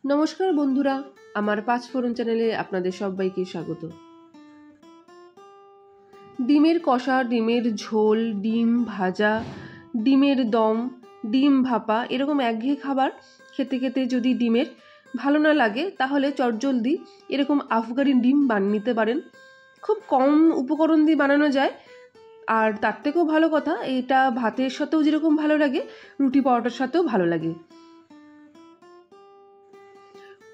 নমস্কার বন্ধুরা, আমার পাঁচফোড়ন চ্যানেলে আপনাদের সবাইকে স্বাগত। ডিমের কষা, ডিমের ঝোল, ডিম ভাজা, ডিমের দম, ডিম ভাপা এরকম একঘেয়ে খাবার খেতে খেতে যদি ডিমের ভালো না লাগে তাহলে চটজলদি এরকম আফগানি ডিম বানিয়ে নিতে পারেন। খুব কম উপকরণ দিয়ে বানানো যায়, আর তার থেকেও ভালো কথা এটা ভাতের সাথেও যেরকম ভালো লাগে রুটি পরোটার সাথেও ভালো লাগে।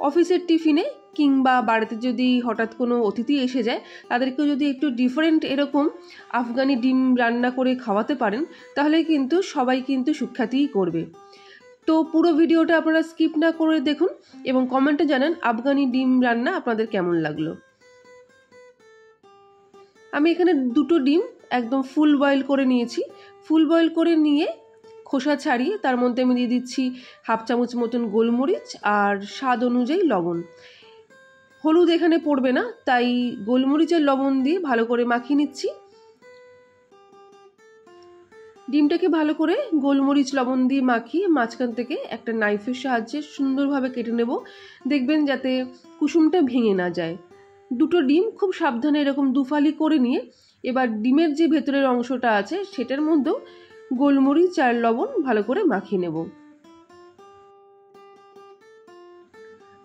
অফিসের টিফিনে কিংবা বাড়িতে যদি হঠাৎ কোনো অতিথি এসে যায় তাদেরকেও যদি একটু ডিফারেন্ট এরকম আফগানি ডিম রান্না করে খাওয়াতে পারেন তাহলে কিন্তু সবাই কিন্তু সুখ্যাতিই করবে। তো পুরো ভিডিওটা আপনারা স্কিপ না করে দেখুন এবং কমেন্টে জানান আফগানি ডিম রান্না আপনাদের কেমন লাগলো। আমি এখানে দুটো ডিম একদম ফুল বয়েল করে নিয়েছি। ফুল বয়েল করে নিয়ে খোসা ছাড়িয়ে তার মধ্যে আমি দিয়ে দিচ্ছি হাফ চামচ মতন গোলমরিচ আর স্বাদ অনুযায়ী লবণ। হলুদ এখানে পড়বে না, তাই গোলমরিচের লবণ দিয়ে ভালো করে মাখিয়ে নিচ্ছি। ডিমটাকে ভালো করে গোলমরিচ লবণ দিয়ে মাখিয়ে মাঝখান থেকে একটা নাইফের সাহায্যে সুন্দরভাবে কেটে নেব। দেখবেন যাতে কুসুমটা ভেঙে না যায়। দুটো ডিম খুব সাবধানে এরকম দুফালি করে নিয়ে এবার ডিমের যে ভেতরের অংশটা আছে সেটার মধ্যেও গোলমরিচ আর লবণ ভালো করে মাখিয়ে নেব।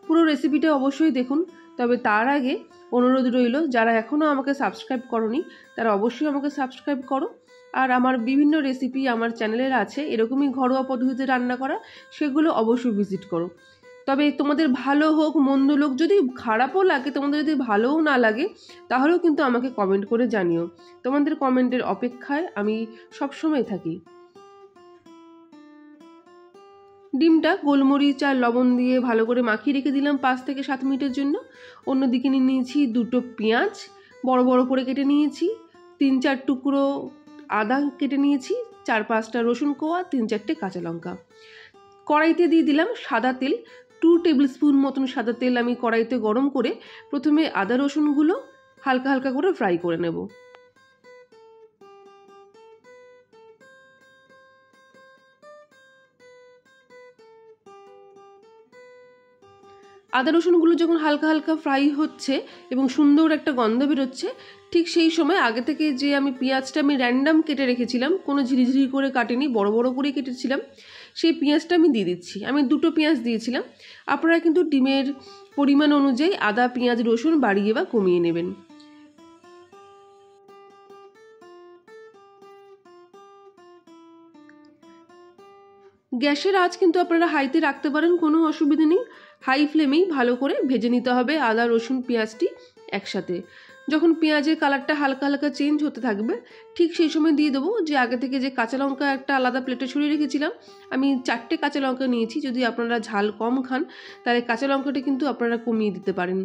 পুরো রেসিপিটা অবশ্যই দেখুন, তবে তার আগে অনুরোধ রইল যারা এখনও আমাকে সাবস্ক্রাইব করনি তারা অবশ্যই আমাকে সাবস্ক্রাইব করো। আর আমার বিভিন্ন রেসিপি আমার চ্যানেলের আছে এরকমই ঘরোয়া পদ্ধতিতে রান্না করা, সেগুলো অবশ্যই ভিজিট করো। তবে তোমাদের ভালো হোক মন্দ হোক, যদি খারাপও লাগে, তোমাদের যদি ভালোও না লাগে তাহলেও কিন্তু আমাকে কমেন্ট করে জানিও। তোমাদের কমেন্টের অপেক্ষায় আমি সবসময় থাকি। ডিমটা গোলমরিচ আর লবণ দিয়ে ভালো করে মাখিয়ে রেখে দিলাম 5 থেকে 7 মিনিটের জন্য। অন্যদিকে নিয়ে নিয়েছি দুটো পেঁয়াজ বড় বড় করে কেটে নিয়েছি, 3-4 টুকরো আদা কেটে নিয়েছি, 4-5টা রসুন কোয়া, 3-4টে কাঁচা লঙ্কা। কড়াইতে দিয়ে দিলাম সাদা তেল, 2 টেবিল স্পুন মতন সাদা তেল আমি কড়াইতে গরম করে প্রথমে আদা রসুনগুলো হালকা হালকা করে ফ্রাই করে নেব। আদা রসুনগুলো যখন হালকা হালকা ফ্রাই হচ্ছে এবং সুন্দর একটা গন্ধ বেরোচ্ছে, ঠিক সেই সময় আগে থেকে যে আমি পেঁয়াজটা আমি র্যান্ডাম কেটে রেখেছিলাম, কোনো ঝিরিঝিরি করে কাটিনি, বড় বড় করে কেটেছিলাম, সেই পেঁয়াজটা আমি দিয়ে দিচ্ছি। আমি দুটো পেঁয়াজ দিয়েছিলাম। আপনারা কিন্তু ডিমের পরিমাণ অনুযায়ী আদা পেঁয়াজ রসুন বাড়িয়ে বা কমিয়ে নেবেন। গ্যাসের আঁচ কিন্তু আপনারা হাইতে রাখতে পারেন, কোনো অসুবিধা নেই। হাই ফ্লেমেই ভালো করে ভেজে নিতে হবে আদা রসুন পেঁয়াজটি একসাথে। যখন পেঁয়াজের কালারটা হালকা হালকা চেঞ্জ হতে থাকবে ঠিক সেই সময় দিয়ে দেবো যে আগে থেকে যে কাঁচা লঙ্কা একটা আলাদা প্লেটে ছড়িয়ে রেখেছিলাম। আমি 4টে কাঁচা লঙ্কা নিয়েছি, যদি আপনারা ঝাল কম খান তাহলে কাঁচা লঙ্কাটা কিন্তু আপনারা কমিয়ে দিতে পারেন।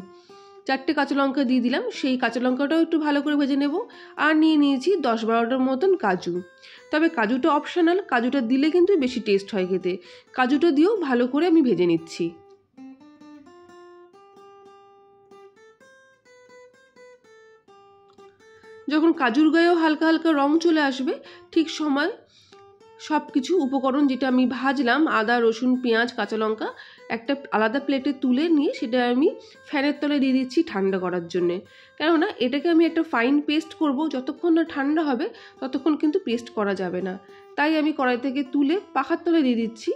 4টে কাঁচা লঙ্কা দিয়ে দিলাম, সেই কাঁচা লঙ্কাটাও একটু ভালো করে ভেজে নেব। আর নিয়ে নিয়েছি 10-12টার মতন কাজু। তবে কাজুটা অপশনাল, কাজুটা দিলে কিন্তু বেশি টেস্ট হয় খেতে। কাজুটা দিয়েও ভালো করে আমি ভেজে নিচ্ছি। যখন কাজুর গায়েও হালকা হালকা রং চলে আসবে ঠিক সময় সব কিছু উপকরণ যেটা আমি ভাজলাম আদা রসুন পেঁয়াজ কাঁচা লঙ্কা একটা আলাদা প্লেটে তুলে নিয়ে সেটা আমি ফ্যানের তলায় দিয়ে দিচ্ছি ঠান্ডা করার জন্যে। কেননা এটাকে আমি একটা ফাইন পেস্ট করব, যতক্ষণ না ঠান্ডা হবে ততক্ষণ কিন্তু পেস্ট করা যাবে না। তাই আমি কড়াই থেকে তুলে পাখার তলায় দিয়ে দিচ্ছি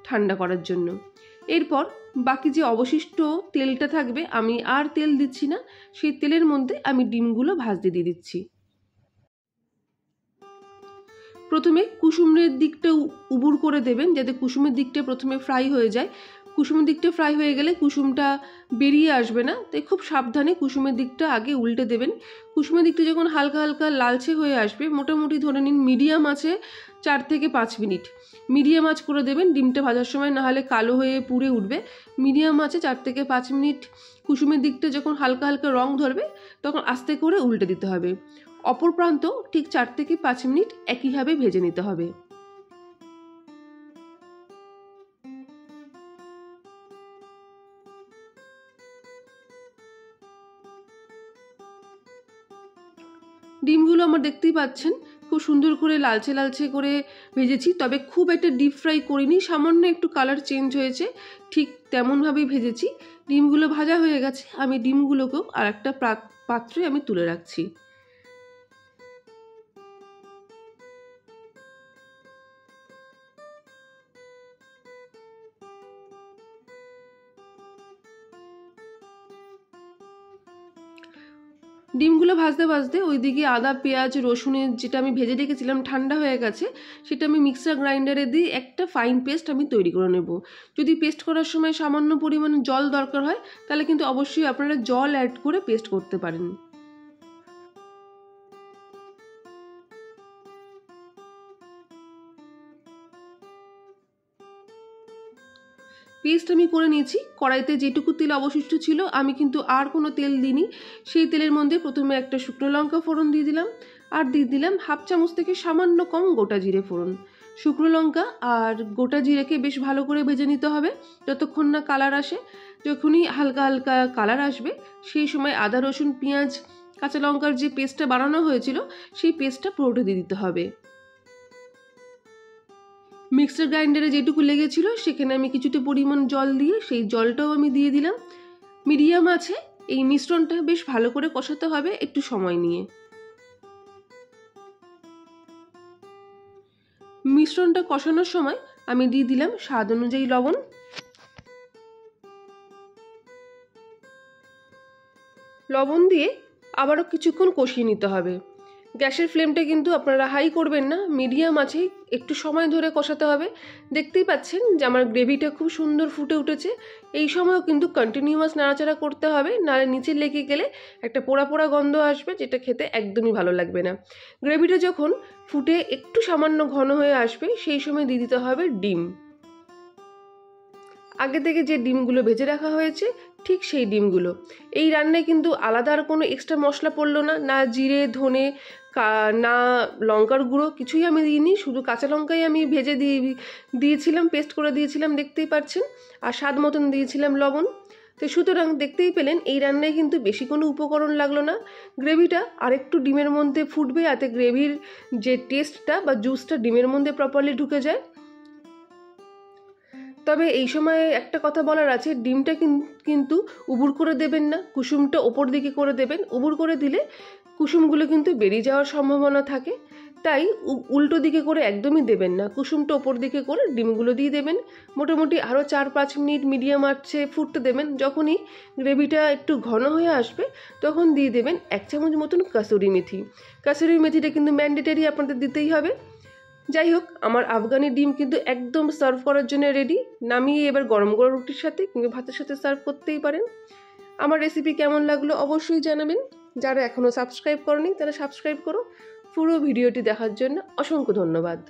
ঠান্ডা করার জন্য। এরপর বাকি যে অবশিষ্ট তেলটা থাকবে আমি আর তেল দিচ্ছি না, সেই তেলের মধ্যে আমি ডিমগুলো ভাজতে দিয়ে দিচ্ছি। প্রথমে কুসুমের দিকটা উবুর করে দেবেন যাতে কুসুমের দিকটা প্রথমে ফ্রাই হয়ে যায়। কুসুমের দিকটা ফ্রাই হয়ে গেলে কুসুমটা বেরিয়ে আসবে না, তাই খুব সাবধানে কুসুমের দিকটা আগে উল্টে দেবেন। কুসুমের দিকটা যখন হালকা হালকা লালচে হয়ে আসবে, মোটামুটি ধরে নিন মিডিয়াম আছে 4 থেকে 5 মিনিট মিডিয়াম আঁচ করে দেবেন ডিমটা ভাজার সময়, না হলে কালো হয়ে পুড়ে উঠবে। মিডিয়াম আছে 4 থেকে 5 মিনিট কুসুমের দিকটা যখন হালকা হালকা রং ধরবে তখন আস্তে করে উল্টে দিতে হবে। অপর প্রান্ত ঠিক 4 থেকে 5 মিনিট একইভাবে ভেজে নিতে হবে। ডিমগুলো আমার দেখতেই পাচ্ছেন খুব সুন্দর করে লালচে লালচে করে ভেজেছি, তবে খুব একটা ডিপ ফ্রাই করিনি, সামান্য একটু কালার চেঞ্জ হয়েছে, ঠিক তেমনভাবেই ভেজেছি। ডিমগুলো ভাজা হয়ে গেছে, আমি ডিমগুলোকেও আর একটা পাত্রে আমি তুলে রাখছি। ডিমগুলো ভাজতে ভাজতে ওইদিকে আদা পেঁয়াজ রসুনের যেটা আমি ভেজে রেখেছিলাম ঠান্ডা হয়ে গেছে, সেটা আমি মিক্সার গ্রাইন্ডারে দিয়ে একটা ফাইন পেস্ট আমি তৈরি করে নেব। যদি পেস্ট করার সময় সামান্য পরিমাণে জল দরকার হয় তাহলে কিন্তু অবশ্যই আপনারা জল অ্যাড করে পেস্ট করতে পারেন। পেস্ট আমি করে নিয়েছি। কড়াইতে যেটুকু তেল অবশিষ্ট ছিল আমি কিন্তু আর কোনো তেল দিইনি। সেই তেলের মধ্যে প্রথমে একটা শুকনো লঙ্কা ফোড়ন দিয়ে দিলাম, আর দিয়ে দিলাম হাফ চামচ থেকে সামান্য কম গোটা জিরে ফোড়ন। শুকনো লঙ্কা আর গোটা জিরেকে বেশ ভালো করে ভেজে নিতে হবে যতক্ষণ না কালার আসে। যখনই হালকা হালকা কালার আসবে সেই সময় আদা রসুন পেঁয়াজ কাঁচা লঙ্কার যে পেস্টটা বানানো হয়েছিল সেই পেস্টটা পুরোটা দিয়ে দিতে হবে। মিক্সার গ্রাইন্ডারে যেটুকু লেগেছিল সেখানে আমি কিছুটা পরিমাণ জল দিয়ে সেই জলটাও আমি দিয়ে দিলাম। মিডিয়াম আছে এই মিশ্রণটা বেশ ভালো করে কষাতে হবে একটু সময় নিয়ে। মিশ্রণটা কষানোর সময় আমি দিয়ে দিলাম স্বাদ অনুযায়ী লবণ। লবণ দিয়ে আবারও কিছুক্ষণ কষিয়ে নিতে হবে। গ্যাসের ফ্লেমটা কিন্তু আপনারা হাই করবেন না, মিডিয়াম আছেই একটু সময় ধরে কষাতে হবে। দেখতেই পাচ্ছেন যে আমার গ্রেভিটা খুব সুন্দর ফুটে উঠেছে। এই সময়ও কিন্তু কন্টিনিউয়াস নাড়াচাড়া করতে হবে, নাহলে নিচে লেগে গেলে একটা পোড়া পোড়া গন্ধ আসবে, যেটা খেতে একদমই ভালো লাগবে না। গ্রেভিটা যখন ফুটে একটু সামান্য ঘন হয়ে আসবে সেই সময় দিয়ে দিতে হবে ডিম। আগে থেকে যে ডিমগুলো ভেজে রাখা হয়েছে ঠিক সেই ডিমগুলো। এই রান্নায় কিন্তু আলাদা আর কোনো এক্সট্রা মশলা পড়লো না, না জিরে ধনে না লঙ্কার গুঁড়ো কিছুই আমি দিইনি, শুধু কাঁচা লঙ্কাই আমি ভেজে দিয়েছিলাম, পেস্ট করে দিয়েছিলাম দেখতেই পাচ্ছেন, আর স্বাদ মতন দিয়েছিলাম লবণ। তো সুতরাং দেখতেই পেলেন এই রান্নায় কিন্তু বেশি কোনো উপকরণ লাগলো না। গ্রেভিটা আরেকটু ডিমের মধ্যে ফুটবে, যাতে গ্রেভির যে টেস্টটা বা জুসটা ডিমের মধ্যে প্রপারলি ঢুকে যায়। তবে এই সময় একটা কথা বলার আছে, ডিমটা কিন্তু উবুর করে দেবেন না, কুসুমটা ওপর দিকে করে দেবেন। উবুর করে দিলে কুসুমগুলো কিন্তু বেরিয়ে যাওয়ার সম্ভাবনা থাকে, তাই উল্টো দিকে করে একদমই দেবেন না, কুসুমটা ওপর দিকে করে ডিমগুলো দিয়ে দেবেন। মোটামুটি আরও 4-5 মিনিট মিডিয়াম আঁচে ফুটতে দেবেন। যখনই গ্রেভিটা একটু ঘন হয়ে আসবে তখন দিয়ে দেবেন 1 চামচ মতন কাসুরি মেথি। কাসুরি মেথিটা কিন্তু ম্যান্ডেটারি, আপনাদের দিতেই হবে। যাই হোক, আমার আফগানি ডিম কিন্তু একদম সার্ভ করার জন্য রেডি। নামিয়ে এবার গরম গরম রুটির সাথে কিংবা ভাতের সাথে সার্ভ করতেই পারেন। আমার রেসিপি কেমন লাগলো অবশ্যই জানাবেন। যারা এখনও সাবস্ক্রাইব করনি তারা সাবস্ক্রাইব করো। পুরো ভিডিওটি দেখার জন্য অসংখ্য ধন্যবাদ।